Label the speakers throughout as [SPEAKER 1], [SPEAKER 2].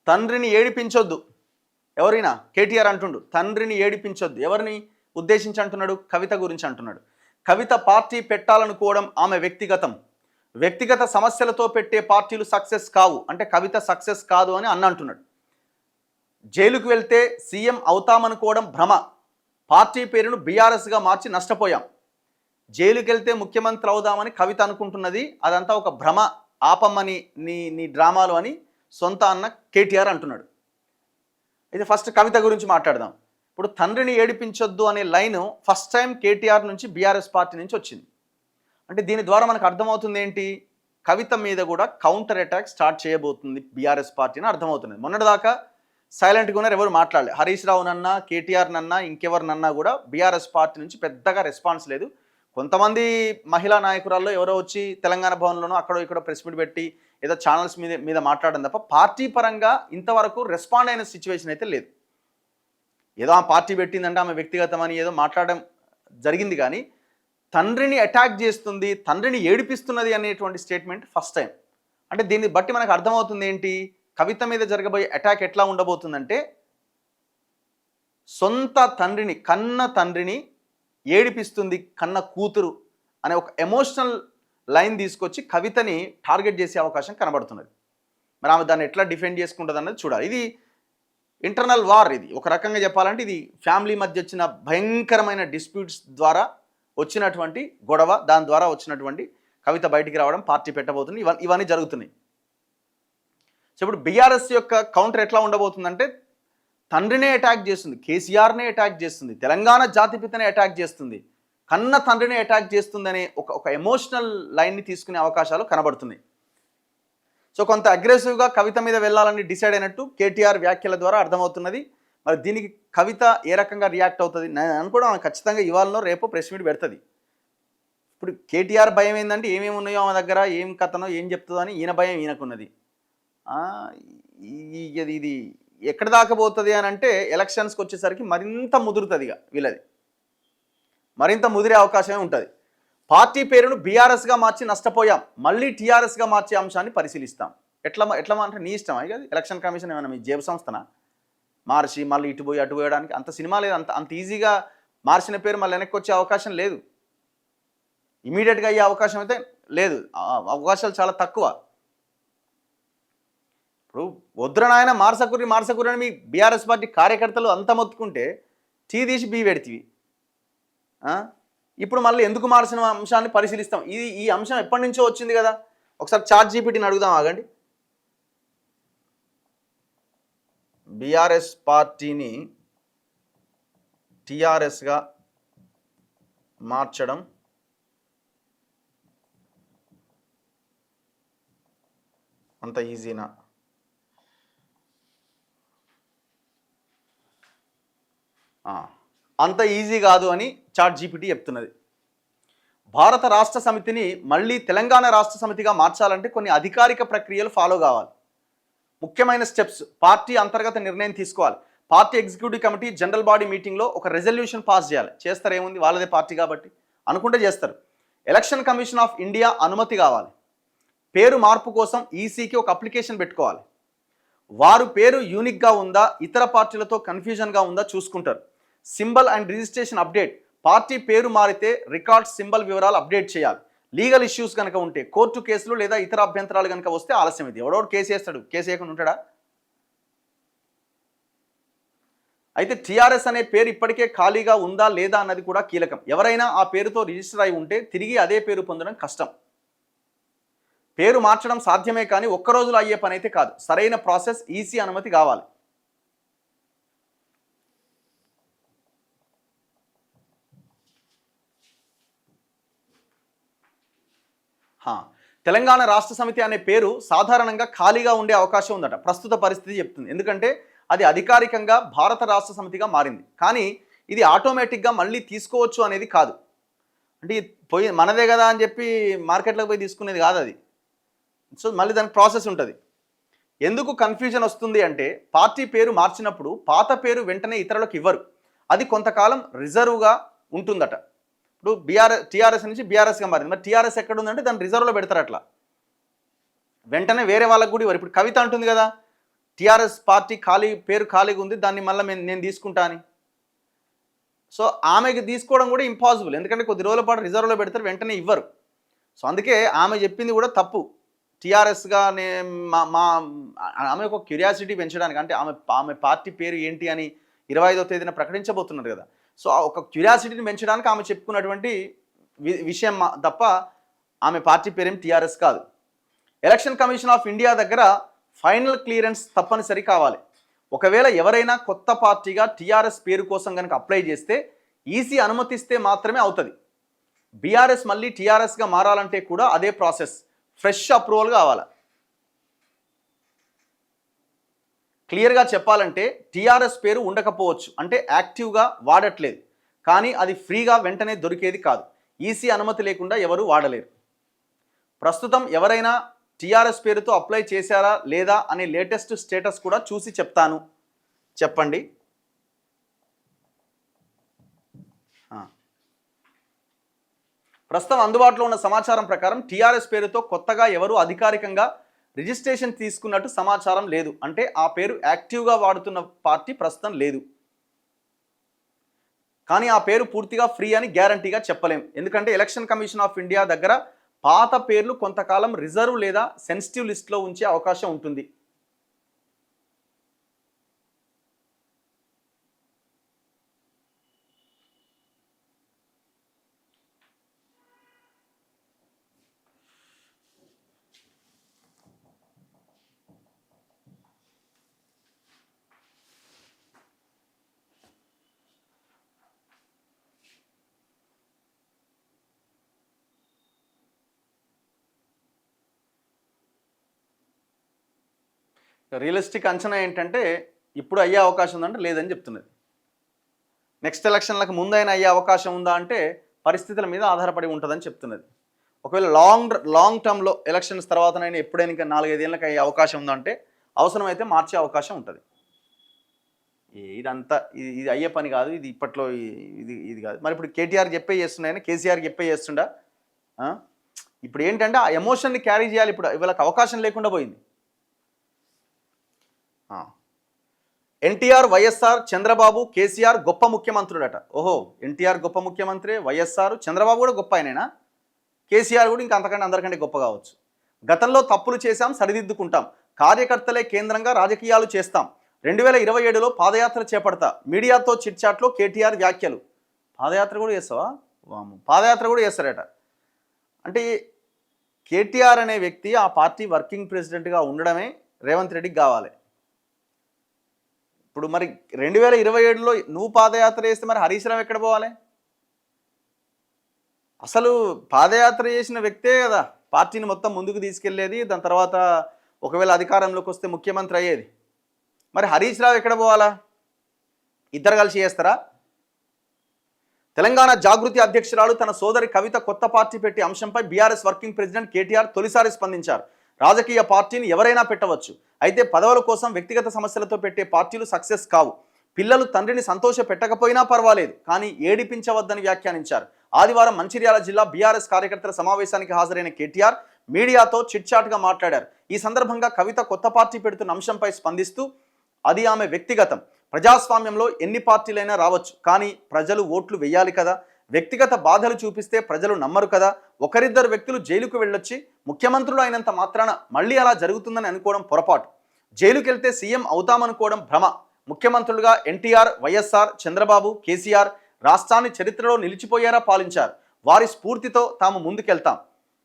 [SPEAKER 1] తండ్రిని ఏడిపించొద్దు. ఎవరైనా కేటీఆర్ అంటుండు తండ్రిని ఏడిపించొద్దు. ఎవరిని ఉద్దేశించి అంటున్నాడు? కవిత గురించి అంటున్నాడు. కవిత పార్టీ పెట్టాలనుకోవడం ఆమె వ్యక్తిగతం. వ్యక్తిగత సమస్యలతో పెట్టే పార్టీలు సక్సెస్ కావు. అంటే కవిత సక్సెస్ కాదు అని అంటున్నాడు. జైలుకు వెళ్తే సీఎం అవుతామనుకోవడం భ్రమ. పార్టీ పేరును బీఆర్ఎస్గా మార్చి నష్టపోయాం. జైలుకి వెళ్తే ముఖ్యమంత్రి అవుదామని కవిత అనుకుంటున్నది, అదంతా ఒక భ్రమ, ఆపమ్మని నీ డ్రామాలు అని సొంత అన్న కేటీఆర్ అంటున్నాడు. అయితే ఫస్ట్ కవిత గురించి మాట్లాడదాం. ఇప్పుడు తండ్రిని ఏడిపించొద్దు అనే లైన్ ఫస్ట్ టైం కేటీఆర్ నుంచి బీఆర్ఎస్ పార్టీ నుంచి వచ్చింది. అంటే దీని ద్వారా మనకు అర్థమవుతుంది ఏంటి? కవిత మీద కూడా కౌంటర్ అటాక్ స్టార్ట్ చేయబోతుంది బీఆర్ఎస్ పార్టీని అర్థమవుతుంది. మొన్నటిదాకా సైలెంట్గా ఉన్నారు, ఎవరు మాట్లాడలేదు. హరీష్ రావునన్నా కేటీఆర్నన్నా ఇంకెవరినన్నా కూడా బీఆర్ఎస్ పార్టీ నుంచి పెద్దగా రెస్పాన్స్ లేదు. కొంతమంది మహిళా నాయకురాల్లో ఎవరో వచ్చి తెలంగాణ భవన్లోనో అక్కడో ఇక్కడో ప్రెస్ మీట్ పెట్టి ఏదో ఛానల్స్ మీద మాట్లాడడం తప్ప పార్టీ పరంగా ఇంతవరకు రెస్పాండ్ అయిన సిచ్యువేషన్ అయితే లేదు. ఏదో ఆ పార్టీ పెట్టిందంటే ఆమె వ్యక్తిగతం అని ఏదో మాట్లాడడం జరిగింది, కానీ తండ్రిని అటాక్ చేస్తుంది, తండ్రిని ఏడిపిస్తున్నది అనేటువంటి స్టేట్మెంట్ ఫస్ట్ టైం. అంటే దీన్ని బట్టి మనకు అర్థమవుతుంది ఏంటి? కవిత మీద జరగబోయే అటాక్ ఎట్లా ఉండబోతుందంటే సొంత తండ్రిని, కన్న తండ్రిని ఏడిపిస్తుంది కన్న కూతురు అనే ఒక ఎమోషనల్ లైన్ తీసుకొచ్చి కవితని టార్గెట్ చేసే అవకాశం కనబడుతున్నది. మరి ఆమె దాన్ని ఎట్లా డిఫెండ్ చేసుకుంటుంది అన్నది చూడాలి. ఇది ఇంటర్నల్ వార్. ఇది ఒక రకంగా చెప్పాలంటే ఇది ఫ్యామిలీ మధ్య వచ్చిన భయంకరమైన డిస్ప్యూట్స్ ద్వారా వచ్చినటువంటి గొడవ, దాని ద్వారా వచ్చినటువంటి కవిత బయటికి రావడం, పార్టీ పెట్టబోతుంది, ఇవన్నీ జరుగుతున్నాయి. సో ఇప్పుడు బీఆర్ఎస్ యొక్క కౌంటర్ ఎట్లా ఉండబోతుందంటే తండ్రినే అటాక్ చేస్తుంది, కేసీఆర్నే అటాక్ చేస్తుంది, తెలంగాణ జాతిపితనే అటాక్ చేస్తుంది, కన్న తండ్రినే అటాక్ చేస్తుంది అనే ఒక ఎమోషనల్ లైన్ని తీసుకునే అవకాశాలు కనబడుతున్నాయి. సో కొంత అగ్రెసివ్గా కవిత మీద వెళ్ళాలని డిసైడ్ అయినట్టు కేటీఆర్ వ్యాఖ్యల ద్వారా అర్థమవుతున్నది. మరి దీనికి కవిత ఏ రకంగా రియాక్ట్ అవుతుంది? నేను అనుకోవడం ఆమె ఖచ్చితంగా ఇవాళనో రేపో ప్రెస్ మీట్ పెడుతుంది. ఇప్పుడు కేటీఆర్ భయం ఏంటంటే ఏమేమి ఉన్నాయో ఆమె దగ్గర, ఏం కథనో ఏం చెప్తుందో అని ఈయన భయం ఈయనకున్నది. ఇది ఎక్కడ దాకా పోతుంది అని అంటే ఎలక్షన్స్కి వచ్చేసరికి మరింత ముదురుతుంది. ఇక వీళ్ళది మరింత ముదిరే అవకాశమే ఉంటుంది. పార్టీ పేరును బీఆర్ఎస్గా మార్చి నష్టపోయాం, మళ్ళీ టీఆర్ఎస్గా మార్చే అంశాన్ని పరిశీలిస్తాం. ఎట్లా అంటే నీ ఇష్టం. అది ఎలక్షన్ కమిషన్ ఏమైనా మీ జేబు సంస్థన మార్చి మళ్ళీ ఇటు పోయి అటు పోయడానికి అంత సినిమా లేదు. అంత ఈజీగా మార్చిన పేరు మళ్ళీ వెనక్కి వచ్చే అవకాశం లేదు. ఇమీడియట్గా అయ్యే అవకాశం అయితే లేదు, అవకాశాలు చాలా తక్కువ. ఇప్పుడు వద్దురనాయన మార్సకూరి అని మీ బీఆర్ఎస్ పార్టీ కార్యకర్తలు అంత మొత్తుకుంటే టీ తీసి బీ పెడితివి. ఇప్పుడు మళ్ళీ ఎందుకు మార్చిన అంశాన్ని పరిశీలిస్తాం. ఈ అంశం ఎప్పటి నుంచో వచ్చింది కదా. ఒకసారి చాట్ జీపీటీని అడుగుదాం, ఆగండి. బీఆర్ఎస్ పార్టీని టీఆర్ఎస్గా మార్చడం అంత ఈజీనా? అంత ఈజీ కాదు అని చాట్ జీపీటీ చెప్తున్నది. భారత రాష్ట్ర సమితిని మళ్ళీ తెలంగాణ రాష్ట్ర సమితిగా మార్చాలంటే కొన్ని అధికారిక ప్రక్రియలు ఫాలో కావాలి. ముఖ్యమైన స్టెప్స్. పార్టీ అంతర్గత నిర్ణయం తీసుకోవాలి. Party executive committee general body మీటింగ్లో ఒక రెజల్యూషన్ పాస్ చేయాలి. చేస్తారు, ఏముంది, వాళ్ళదే పార్టీ కాబట్టి అనుకుంటే చేస్తారు. ఎలక్షన్ కమిషన్ ఆఫ్ ఇండియా అనుమతి కావాలి. పేరు మార్పు కోసం ఈసీకి ఒక అప్లికేషన్ పెట్టుకోవాలి. వారు పేరు యూనిక్గా ఉందా, ఇతర పార్టీలతో కన్ఫ్యూజన్గా ఉందా చూసుకుంటారు. Symbol and registration update. Party పేరు మారితే రికార్డ్ సింబల్ వివరాలు అప్డేట్ చేయాలి. లీగల్ ఇష్యూస్ కనుక ఉంటే, కోర్టు కేసులు లేదా ఇతర అభ్యంతరాలు కనుక వస్తే ఆలస్యం. ఇది ఎవడోడు కేసు వేస్తాడు, కేసు వేయకుండా ఉంటాడా? అయితే టీఆర్ఎస్ అనే పేరు ఇప్పటికే ఖాళీగా ఉందా లేదా అన్నది కూడా కీలకం. ఎవరైనా ఆ పేరుతో రిజిస్టర్ అయి ఉంటే తిరిగి అదే పేరు పొందడం కష్టం. పేరు మార్చడం సాధ్యమే, కానీ ఒక్క రోజులో అయ్యే పని అయితే కాదు. సరైన ప్రాసెస్, ఈసీ అనుమతి కావాలి. తెలంగాణ రాష్ట్ర సమితి అనే పేరు సాధారణంగా ఖాళీగా ఉండే అవకాశం ఉందట ప్రస్తుత పరిస్థితి చెప్తుంది. ఎందుకంటే అది అధికారికంగా భారత రాష్ట్ర సమితిగా మారింది. కానీ ఇది ఆటోమేటిక్గా మళ్ళీ తీసుకోవచ్చు అనేది కాదు. అంటే పోయి మనదే కదా అని చెప్పి మార్కెట్లోకి పోయి తీసుకునేది కాదు అది. సో మళ్ళీ దానికి ప్రాసెస్ ఉంటుంది. ఎందుకు కన్ఫ్యూజన్ వస్తుంది అంటే పార్టీ పేరు మార్చినప్పుడు పాత పేరు వెంటనే ఇతరులకు ఇవ్వరు. అది కొంతకాలం రిజర్వ్గా ఉంటుందట. ఇప్పుడు టీఆర్ఎస్ నుంచి బీఆర్ఎస్గా మారింది. మరి టీఆర్ఎస్ ఎక్కడ ఉందంటే దాన్ని రిజర్వ్లో పెడతారు. అట్లా వెంటనే వేరే వాళ్ళకు కూడా ఇవ్వరు. ఇప్పుడు కవిత అంటుంది కదా, టీఆర్ఎస్ పార్టీ పేరు ఖాళీగా ఉంది, దాన్ని మళ్ళీ నేను తీసుకుంటా అని. సో ఆమెకి తీసుకోవడం కూడా ఇంపాసిబుల్, ఎందుకంటే కొద్ది రోజుల పాటు రిజర్వ్లో పెడతారు, వెంటనే ఇవ్వరు. సో అందుకే ఆమె చెప్పింది కూడా తప్పు. టీఆర్ఎస్గా మా ఆమె ఒక క్యూరియాసిటీ పెంచడానికి, అంటే ఆమె పార్టీ పేరు ఏంటి అని 25వ తేదీన ప్రకటించబోతున్నారు కదా. సో ఒక క్యూరియాసిటీని పెంచడానికి ఆమె చెప్పుకున్నటువంటి విషయం తప్ప ఆమె పార్టీ పేరేం టీఆర్ఎస్ కాదు. ఎలక్షన్ కమిషన్ ఆఫ్ ఇండియా దగ్గర ఫైనల్ క్లియరెన్స్ తప్పనిసరి కావాలి. ఒకవేళ ఎవరైనా కొత్త పార్టీగా టీఆర్ఎస్ పేరు కోసం కనుక అప్లై చేస్తే ఈసీ అనుమతిస్తే మాత్రమే అవుతుంది. బీఆర్ఎస్ మళ్ళీ టీఆర్ఎస్గా మారాలంటే కూడా అదే ప్రాసెస్, ఫ్రెష్ అప్రూవల్ కావాలి. క్లియర్గా చెప్పాలంటే టీఆర్ఎస్ పేరు ఉండకపోవచ్చు, అంటే యాక్టివ్గా వాడట్లేదు, కానీ అది ఫ్రీగా వెంటనే దొరికేది కాదు. ఈసీ అనుమతి లేకుండా ఎవరు వాడలేరు. ప్రస్తుతం ఎవరైనా టీఆర్ఎస్ పేరుతో అప్లై చేశారా లేదా అనే లేటెస్ట్ స్టేటస్ కూడా చూసి చెప్తాను. చెప్పండి. ప్రస్తుతం అందుబాటులో ఉన్న సమాచారం ప్రకారం టీఆర్ఎస్ పేరుతో కొత్తగా ఎవరు అధికారికంగా రిజిస్ట్రేషన్ తీసుకున్నట్టు సమాచారం లేదు. అంటే ఆ పేరు యాక్టివ్గా వాడుతున్న పార్టీ ప్రస్తుతం లేదు. కానీ ఆ పేరు పూర్తిగా ఫ్రీ అని గ్యారంటీగా చెప్పలేం, ఎందుకంటే ఎలక్షన్ కమిషన్ ఆఫ్ ఇండియా దగ్గర పాత పేర్లు కొంతకాలం రిజర్వ్ లేదా సెన్సిటివ్ లిస్ట్లో ఉంచే అవకాశం ఉంటుంది. రియలిస్టిక్ అంచనా ఏంటంటే ఇప్పుడు అయ్యే అవకాశం ఉందంటే లేదని చెప్తున్నది. నెక్స్ట్ ఎలక్షన్లకు ముందైనా అయ్యే అవకాశం ఉందా అంటే పరిస్థితుల మీద ఆధారపడి ఉంటుందని చెప్తున్నది. ఒకవేళ లాంగ్ టర్మ్లో ఎలక్షన్స్ తర్వాతనైనా ఎప్పుడైనా ఇంకా 4-5 ఏళ్ళకి అయ్యే అవకాశం ఉందంటే అవసరమైతే మార్చే అవకాశం ఉంటుంది. ఇదంతా ఇది అయ్యే పని కాదు, ఇది ఇప్పట్లో ఇది కాదు. మరి ఇప్పుడు కేటీఆర్ చెప్పే చేస్తున్నాయని కేసీఆర్ చెప్పే చేస్తుండా? ఇప్పుడు ఏంటంటే ఆ ఎమోషన్ని క్యారీ చేయాలి. ఇప్పుడు వీళ్ళకి అవకాశం లేకుండా పోయింది. ఎన్టీఆర్, వైఎస్ఆర్, చంద్రబాబు, కేసీఆర్ గొప్ప ముఖ్యమంత్రుడట. ఓహో, ఎన్టీఆర్ గొప్ప ముఖ్యమంత్రి, వైఎస్ఆర్, చంద్రబాబు కూడా గొప్ప ఆయనేనా? కేసీఆర్ కూడా ఇంకా అంతకంటే అందరికంటే గొప్ప కావచ్చు. గతంలో తప్పులు చేశాం, సరిదిద్దుకుంటాం, కార్యకర్తలే కేంద్రంగా రాజకీయాలు చేస్తాం, 2027లో పాదయాత్ర చేపడతా, మీడియాతో చిట్చాట్లో కేటీఆర్ వ్యాఖ్యలు. పాదయాత్ర కూడా చేస్తావా? వాము, పాదయాత్ర కూడా చేస్తారట. అంటే కేటీఆర్ అనే వ్యక్తి ఆ పార్టీ వర్కింగ్ ప్రెసిడెంట్గా ఉండడమే రేవంత్ రెడ్డికి కావాలి. ఇప్పుడు మరి 2027లో నువ్వు పాదయాత్ర చేస్తే మరి హరీష్ రావు ఎక్కడ పోవాలి? అసలు పాదయాత్ర చేసిన వ్యక్తే కదా పార్టీని మొత్తం ముందుకు తీసుకెళ్లేది, దాని తర్వాత ఒకవేళ అధికారంలోకి వస్తే ముఖ్యమంత్రి అయ్యేది. మరి హరీష్ రావు ఎక్కడ పోవాలా? ఇద్దరు కలిసి చేస్తారా? తెలంగాణ జాగృతి అధ్యక్షురాలు తన సోదరి కవిత కొత్త పార్టీ పెట్టి అంశంపై బీఆర్ఎస్ వర్కింగ్ ప్రెసిడెంట్ కేటీఆర్ తొలిసారి స్పందించారు. రాజకీయ పార్టీని ఎవరైనా పెట్టవచ్చు, అయితే పదవుల కోసం వ్యక్తిగత సమస్యలతో పెట్టే పార్టీలు సక్సెస్ కావు. పిల్లలు తండ్రిని సంతోష పెట్టకపోయినా పర్వాలేదు, కానీ ఏడిపించవద్దని వ్యాఖ్యానించారు. ఆదివారం మంచిర్యాల జిల్లా బీఆర్ఎస్ కార్యకర్తల సమావేశానికి హాజరైన కేటీఆర్ మీడియాతో చిట్చాట్గా మాట్లాడారు. ఈ సందర్భంగా కవిత కొత్త పార్టీ పెడుతున్న అంశంపై స్పందిస్తూ అది ఆమె వ్యక్తిగతం, ప్రజాస్వామ్యంలో ఎన్ని పార్టీలైనా రావచ్చు, కానీ ప్రజలు ఓట్లు వెయ్యాలి కదా, వ్యక్తిగత బాధలు చూపిస్తే ప్రజలు నమ్మరు కదా, ఒకరిద్దరు వ్యక్తులు జైలుకు వెళ్ళొచ్చి ముఖ్యమంత్రులు అయినంత మాత్రాన మళ్ళీ అలా జరుగుతుందని అనుకోవడం పొరపాటు, జైలుకి వెళ్తే సీఎం అవుతామనుకోవడం భ్రమ. ముఖ్యమంత్రులుగా ఎన్టీఆర్, వైఎస్ఆర్, చంద్రబాబు, కేసీఆర్ రాష్ట్రాన్ని చరిత్రలో నిలిచిపోయారా పాలించారు. వారి స్ఫూర్తితో తాము ముందుకెళ్తాం.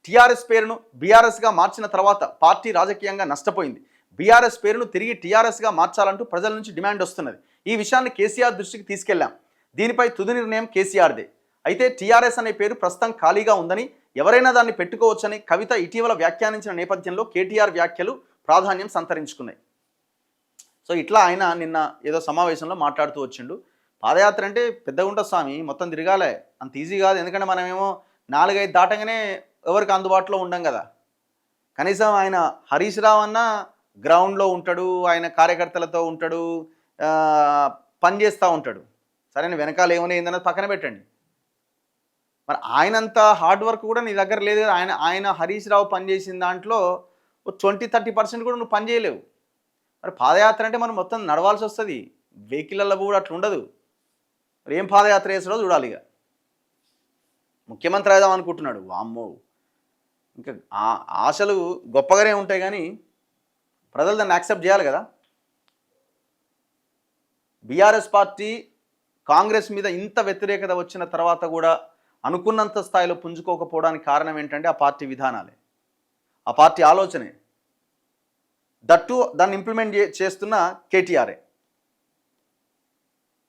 [SPEAKER 1] టీఆర్ఎస్ పేరును బీఆర్ఎస్గా మార్చిన తర్వాత పార్టీ రాజకీయంగా నష్టపోయింది. బీఆర్ఎస్ పేరును తిరిగి టీఆర్ఎస్గా మార్చాలంటూ ప్రజల నుంచి డిమాండ్ వస్తున్నది. ఈ విషయాన్ని కేసీఆర్ దృష్టికి తీసుకెళ్లాం. దీనిపై తుది నిర్ణయం కేసీఆర్దే. అయితే టీఆర్ఎస్ అనే పేరు ప్రస్తుతం ఖాళీగా ఉందని, ఎవరైనా దాన్ని పెట్టుకోవచ్చని కవిత ఇటీవల వ్యాఖ్యానించిన నేపథ్యంలో కేటీఆర్ వ్యాఖ్యలు ప్రాధాన్యం సంతరించుకున్నాయి. సో ఇట్లా ఆయన నిన్న ఏదో సమావేశంలో మాట్లాడుతూ వచ్చిండు. పాదయాత్ర అంటే పెద్దగా ఉంటుంది స్వామి, మొత్తం తిరగాలే, అంత ఈజీ కాదు. ఎందుకంటే మనమేమో 4-5 దాటంగానే ఎవరికి అందుబాటులో ఉండం కదా. కనీసం ఆయన హరీష్ రావు అన్న గ్రౌండ్లో ఉంటాడు, ఆయన కార్యకర్తలతో ఉంటాడు, పని చేస్తూ ఉంటాడు. సరే, వెనకాల ఏమైనా ఏందన్నది పక్కన పెట్టండి. మరి ఆయనంత హార్డ్ వర్క్ కూడా నీ దగ్గర లేదు. ఆయన హరీష్ రావు పనిచేసిన దాంట్లో 20-30% కూడా నువ్వు పని చేయలేవు. మరి పాదయాత్ర అంటే మనం మొత్తం నడవాల్సి వస్తుంది, వెహికల్లో కూడా అట్లా ఉండదు. మరి ఏం పాదయాత్ర చేస్తాడో చూడాలి. ఇక ముఖ్యమంత్రి అవుదాం అనుకుంటున్నాడు, వామ్మో, ఇంకా ఆశలు గొప్పగానే ఉంటాయి కానీ ప్రజలు దాన్ని యాక్సెప్ట్ చేయాలి కదా. బీఆర్ఎస్ పార్టీ కాంగ్రెస్ మీద ఇంత వ్యతిరేకత వచ్చిన తర్వాత కూడా అనుకున్నంత స్థాయిలో పుంజుకోకపోవడానికి కారణం ఏంటంటే ఆ పార్టీ విధానాలే, ఆ పార్టీ ఆలోచనే, దట్టు దాన్ని ఇంప్లిమెంట్ చేస్తున్న కేటీఆరే.